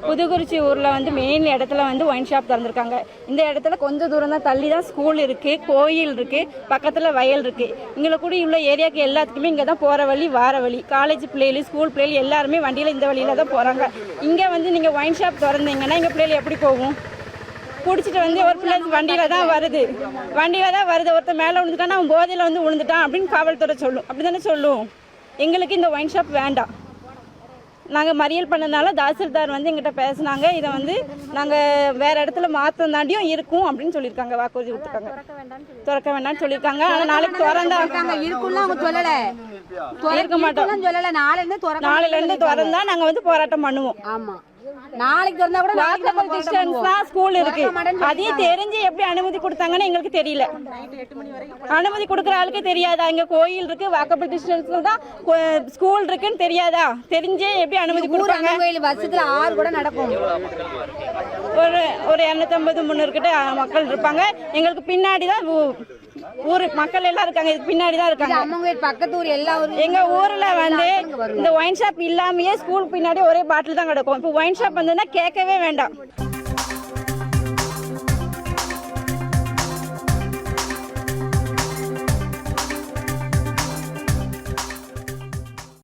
புதுக்குறிச்சி ஊரில் வந்து மெயின் இடத்துல வந்து ஒயின் ஷாப் திறந்துருக்காங்க. இந்த இடத்துல கொஞ்சம் தூரம் தான் தள்ளி தான் ஸ்கூல் இருக்குது, கோயில் இருக்குது, பக்கத்தில் வயல் இருக்குது. இங்கே கூட உள்ள ஏரியாவுக்கு எல்லாத்துக்குமே இங்கே தான் போகிற வழி வார வழி. காலேஜ் பிள்ளைகள் ஸ்கூல் பிள்ளைகள் எல்லாருமே வண்டியில் இந்த வழியில் தான் போகிறாங்க. இங்கே வந்து நீங்கள் ஒயின் ஷாப் திறந்தீங்கன்னா எங்கள் பிள்ளைகள் எப்படி போகும்? குடிச்சிட்டு வந்து ஒரு பிள்ளை வண்டியில் தான் வருது, ஒருத்தர் மேலே விழுந்துட்டான், அவன் போதையில் வந்து விழுந்துட்டான் அப்படின்னு காவல்துறை சொல்லும். அப்படி தானே சொல்லும். எங்களுக்கு இந்த ஒயின் ஷாப் வேண்டாம். நாங்கள் மறியல் பண்ணதுனால தாசில்தார் வந்து எங்கிட்ட பேசினாங்க. இதை வந்து நாங்கள் வேறு இடத்துல மாற்றம் தாண்டியும் இருக்கும் அப்படின்னு சொல்லியிருக்காங்க. வாக்குறுதி கொடுத்துருக்காங்க. திறக்க வேண்டாம்னு சொல்லியிருக்காங்க. ஆனால் நாளைக்கு திறந்தா இருக்கும்னு அவங்க சொல்லலை, இருக்க மாட்டோம் சொல்லலை. நாளையிலேருந்து திறந்தா நாங்கள் வந்து போராட்டம் பண்ணுவோம். ஆமாம், நாளைக்கு திறந்தா கூட வாக்கபிள் டிஸ்டன்ஸ் தான் ஸ்கூல் இருக்கு. அதையும் தெரிஞ்சு எப்படி அனுமதி கொடுத்தாங்கன்னு எங்களுக்கு தெரியல. அனுமதி கொடுக்குற ஆளுக்கு தெரியாதா? இங்க கோயில் இருக்கு, வாக்கபிள் டிஸ்டன்ஸ்ல தான் ஸ்கூல் இருக்குன்னு தெரியாதா? தெரிஞ்சே எப்படி அனுமதி கொடுப்பாங்க? வருஷத்துல 6 கூட நடக்கும். ஒரு 250-300 கிட்ட மக்கள் இருப்பாங்க. எங்களுக்கு பின்னாடி தான் ஊர் மக்கள் எல்லாம் இருக்காங்க. இதுக்கு பின்னாடி தான் இருக்காங்க. பக்கத்து ஊர் எல்லா ஊரும். எங்க ஊர்ல வந்து இந்த ஒயின் ஷாப் இல்லாமயே ஸ்கூல் பின்னாடி ஒரே பாட்டில் தான் கிடக்கும். இப்போ ஒயின் ஷாப் வந்ததுன்னா கேட்கவே வேண்டாம்.